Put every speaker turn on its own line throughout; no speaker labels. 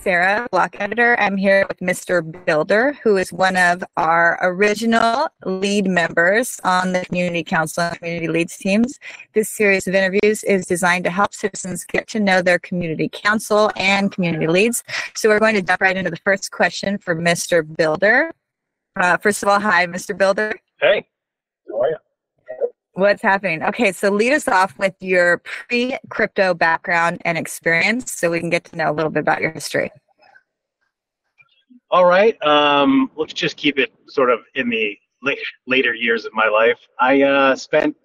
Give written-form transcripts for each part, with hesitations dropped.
Sarah, blog editor. I'm here with Mr. Builder, who is one of our original lead members on the Community Council and Community Leads teams. This series of interviews is designed to help citizens get to know their community council and community leads. So we're going to jump right into the first question for Mr. Builder. First of all, hi, Mr. Builder.
Hey, how are you?
What's happening? Okay, so lead us off with your pre-crypto background and experience so we can get to know a little bit about your history.
All right. Let's just keep it sort of in the later years of my life. I spent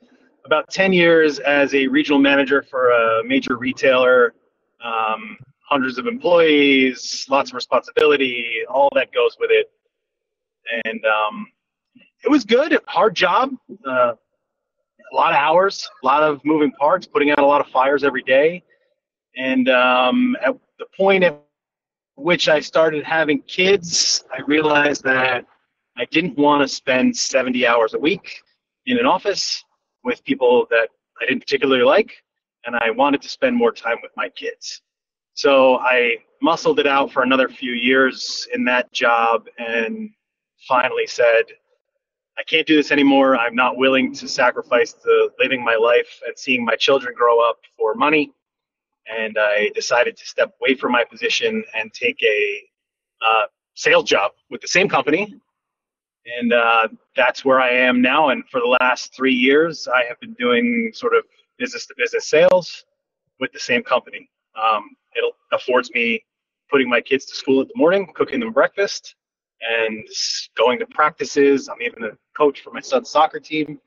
about 10 years as a regional manager for a major retailer, hundreds of employees, lots of responsibility, all that goes with it. And it was good, hard job. A lot of hours, a lot of moving parts, putting out a lot of fires every day. And at the point at which I started having kids, I realized that I didn't want to spend 70 hours a week in an office with people that I didn't particularly like, and I wanted to spend more time with my kids. So I muscled it out for another few years in that job and finally said, I can't do this anymore. I'm not willing to sacrifice the living my life and seeing my children grow up for money. And I decided to step away from my position and take a sales job with the same company. And that's where I am now. And for the last 3 years, I have been doing sort of business-to-business sales with the same company. It affords me putting my kids to school in the morning, cooking them breakfast, and going to practices. I'm even a coach for my son's soccer team.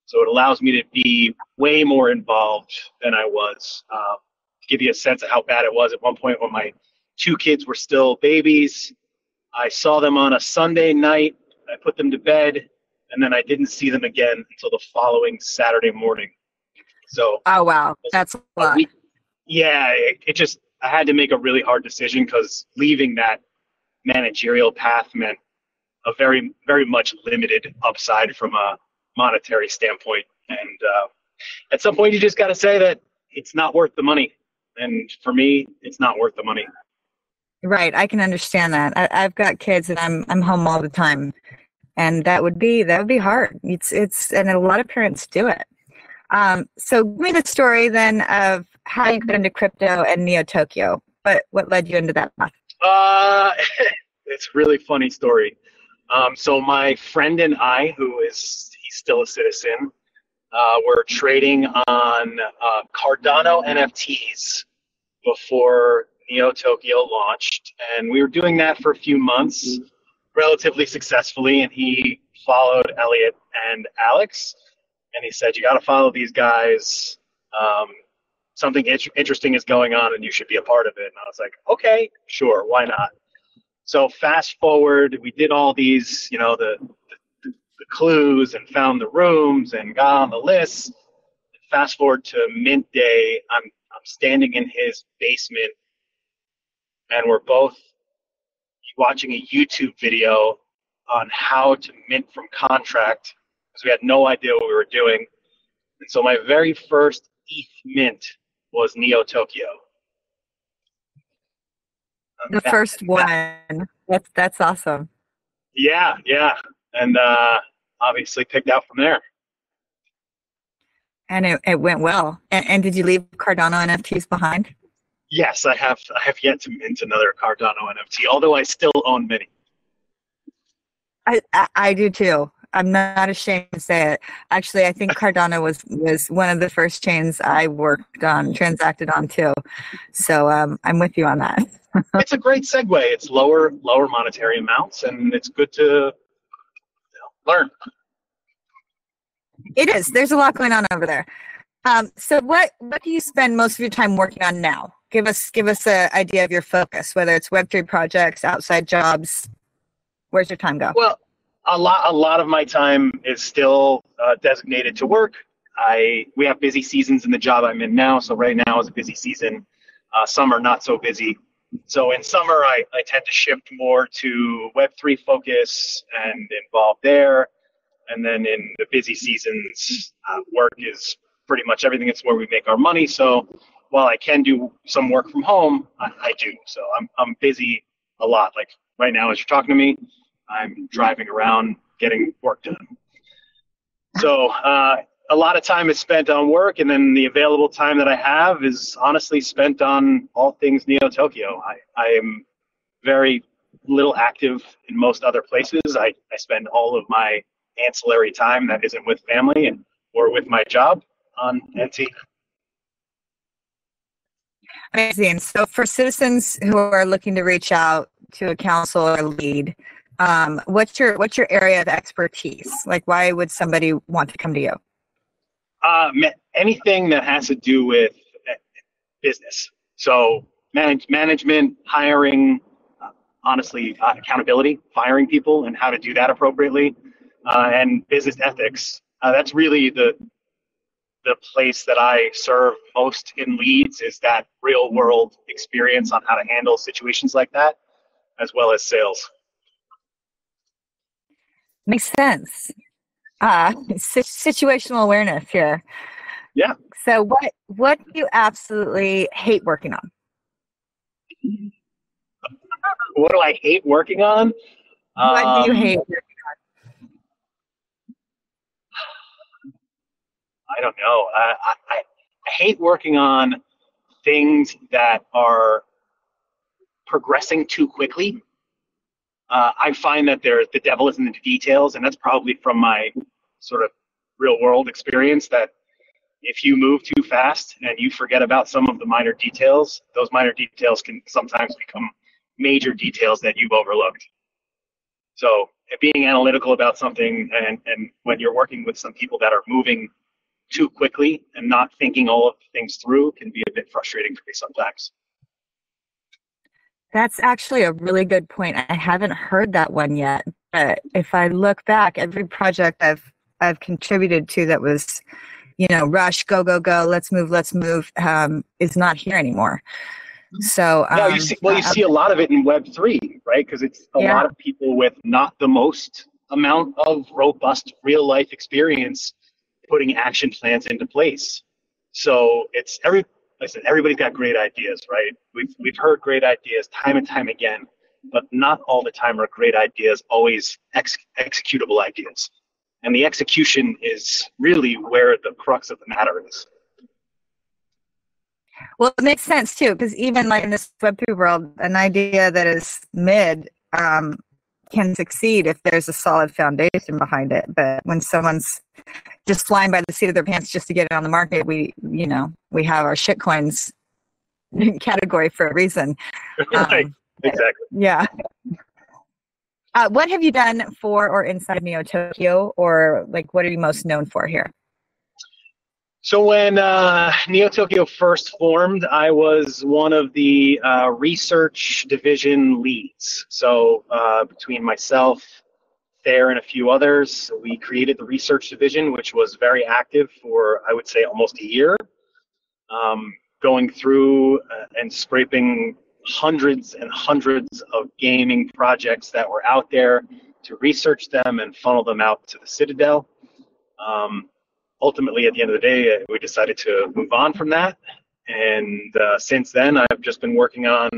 So it allows me to be way more involved than I was. To give you a sense of how bad it was at one point when my 2 kids were still babies, I saw them on a Sunday night, I put them to bed, and then I didn't see them again until the following Saturday morning. So,
oh, wow, that's a lot.
Yeah, I had to make a really hard decision because leaving that managerial path meant a very, very much limited upside from a monetary standpoint. And at some point, you just got to say that it's not worth the money. And for me, it's not worth the money.
Right, I can understand that. I've got kids, and I'm home all the time, and that would be hard. It's and a lot of parents do it. So give me the story then of how you got into crypto and Neo Tokyo. What led you into that path?
It's a really funny story. So my friend and I, he's still a citizen, were trading on Cardano NFTs before Neo Tokyo launched. And we were doing that for a few months relatively successfully. And he followed Elliot and Alex. And he said, you got to follow these guys. Something interesting is going on and you should be a part of it. And I was like, okay, sure, why not? So fast forward, we did all these, the clues and found the rooms and got on the list. Fast forward to mint day, I'm standing in his basement and we're both watching a YouTube video on how to mint from contract because we had no idea what we were doing. And so my very first ETH mint was Neo Tokyo.
The first one. That's awesome.
Yeah. And obviously picked out from there.
And it went well. And did you leave Cardano NFTs behind?
Yes, I have yet to mint another Cardano NFT, although I still own many.
I do too. I'm not ashamed to say it. Actually, I think Cardano was one of the first chains I transacted on too. So I'm with you on that.
It's a great segue. It's lower monetary amounts, and it's good to learn.
It is. There's a lot going on over there. So what do you spend most of your time working on now? Give us an idea of your focus, whether it's Web3 projects, outside jobs. Where's your time go?
Well, a lot of my time is still designated to work. We have busy seasons in the job I'm in now, so right now is a busy season. Summer not so busy. So in summer, I tend to shift more to Web3 focus and involved there. And then in the busy seasons, work is pretty much everything. It's where we make our money. So while I can do some work from home, I do. So I'm busy a lot. Like right now, as you're talking to me, I'm driving around getting work done. So a lot of time is spent on work, and then the available time that I have is honestly spent on all things Neo Tokyo. I am very little active in most other places. I spend all of my ancillary time that isn't with family and or with my job on NT.
Amazing. So for citizens who are looking to reach out to a council or lead, what's your area of expertise? Like, why would somebody want to come to you?
Anything that has to do with business. So management, hiring, honestly, accountability, firing people, and how to do that appropriately, and business ethics. That's really the place that I serve most in Leeds, is that real world experience on how to handle situations like that, as well as sales.
Makes sense. Situational awareness here.
Yeah.
So what do you absolutely hate working on?
What do I hate working on?
What do you hate?
I don't know. I hate working on things that are progressing too quickly. I find that the devil is in the details, and that's probably from my sort of real world experience, that if you move too fast and you forget about some of the minor details, those minor details can sometimes become major details that you've overlooked. So being analytical about something, and when you're working with some people that are moving too quickly and not thinking all of the things through, can be a bit frustrating for me sometimes.
That's actually a really good point. I haven't heard that one yet, but if I look back, every project I've contributed to that was, rush, go, go, go, let's move, is not here anymore. So
no, you see a lot of it in Web3, right? Because it's a lot of people with not the most amount of robust real life experience putting action plans into place. So it's everybody's got great ideas, right? We've heard great ideas time and time again, but not all the time are great ideas always executable ideas. And the execution is really where the crux of the matter is.
Well, it makes sense too, because even like in this Web3 world, an idea that is mid can succeed if there's a solid foundation behind it. But when someone's just flying by the seat of their pants just to get it on the market, we have our shitcoins category for a reason.
Right. Exactly.
Yeah. What have you done for or inside of Neo Tokyo, or like what are you most known for here?
So when Neo Tokyo first formed, I was one of the research division leads. So between myself, Thayer, and a few others, we created the research division, which was very active for, I would say, almost a year, going through and scraping hundreds and hundreds of gaming projects that were out there to research them and funnel them out to the Citadel. Ultimately, at the end of the day, we decided to move on from that. And since then, I've just been working on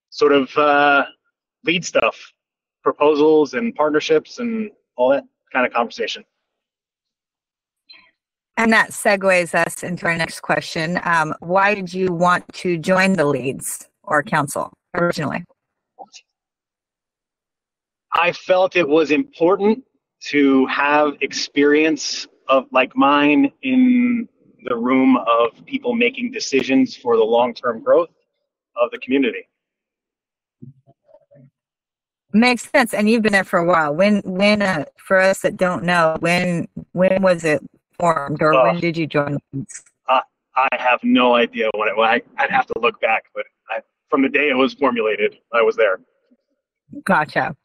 sort of lead stuff, proposals and partnerships and all that kind of conversation.
And that segues us into our next question. Why did you want to join the Leeds or council originally?
I felt it was important to have experience of like mine in the room of people making decisions for the long-term growth of the community.
Makes sense. And you've been there for a while. When for us that don't know, when was it formed, or when did you join?
I have no idea when I'd have to look back, but from the day it was formulated, I was there.
Gotcha.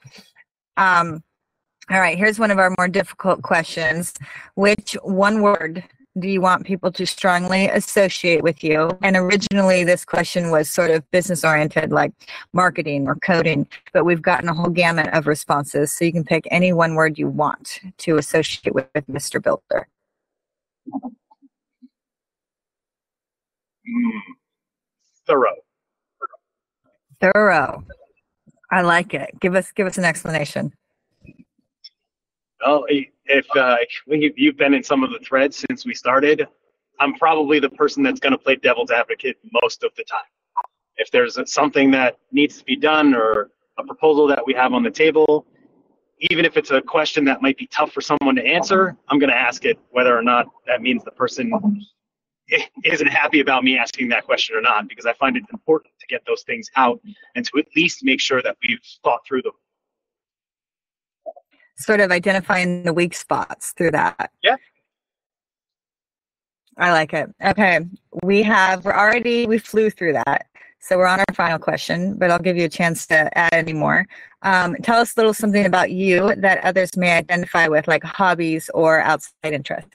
All right, here's one of our more difficult questions. Which one word do you want people to strongly associate with you? And originally this question was sort of business oriented, like marketing or coding, but we've gotten a whole gamut of responses. So you can pick any one word you want to associate with Mr. Builder.
Mm, thorough.
Thorough. I like it. Give us an explanation.
Well, if you've been in some of the threads since we started, I'm probably the person that's going to play devil's advocate most of the time. If there's something that needs to be done or a proposal that we have on the table, even if it's a question that might be tough for someone to answer, I'm going to ask it, whether or not that means the person isn't happy about me asking that question or not, because I find it important to get those things out and to at least make sure that we've thought through them.
Sort of identifying the weak spots through that.
Yeah.
I like it. Okay. We flew through that. So we're on our final question, but I'll give you a chance to add any more. Tell us a little something about you that others may identify with, like hobbies or outside interests.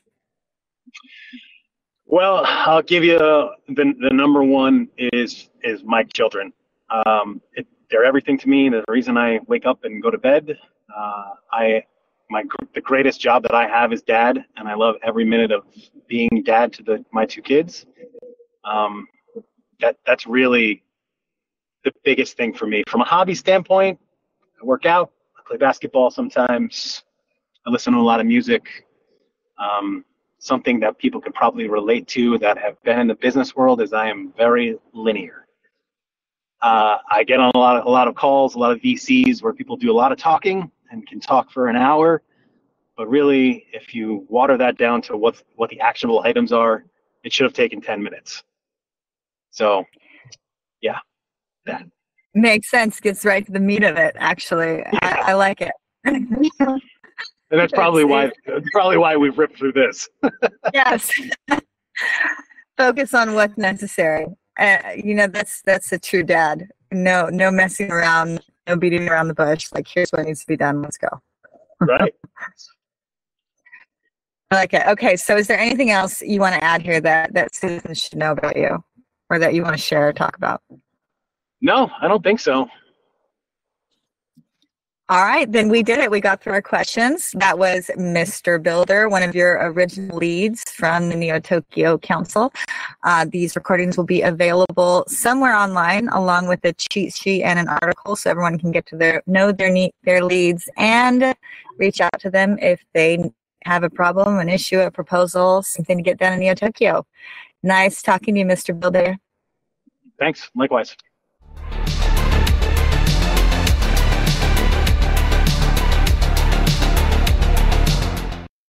Well, I'll give you the number one is my children. They're everything to me. They're the reason I wake up and go to bed. The greatest job that I have is dad, and I love every minute of being dad to my two kids. That's really the biggest thing for me. From a hobby standpoint, I work out, I play basketball sometimes, I listen to a lot of music. Something that people can probably relate to that have been in the business world is I am very linear. I get on a lot of calls, a lot of VCs where people do a lot of talking and can talk for an hour, but really, if you water that down to what the actionable items are, it should have taken 10 minutes. So, yeah, that
makes sense. Gets right to the meat of it. Actually, yeah. I like it.
And that's probably why we've ripped through this.
Yes. Focus on what's necessary. That's a true dad. No messing around, no beating around the bush. Like, here's what needs to be done. Let's go.
Right.
I like it. Okay, so is there anything else you want to add here that citizens should know about you, or that you want to share or talk about?
No, I don't think so.
All right, then we did it. We got through our questions. That was Mr. Builder, one of your original leads from the Neo Tokyo Council. These recordings will be available somewhere online, along with a cheat sheet and an article, so everyone can get to know their leads and reach out to them if they have a problem, an issue, a proposal, something to get done in Neo Tokyo. Nice talking to you, Mr. Builder.
Thanks. Likewise.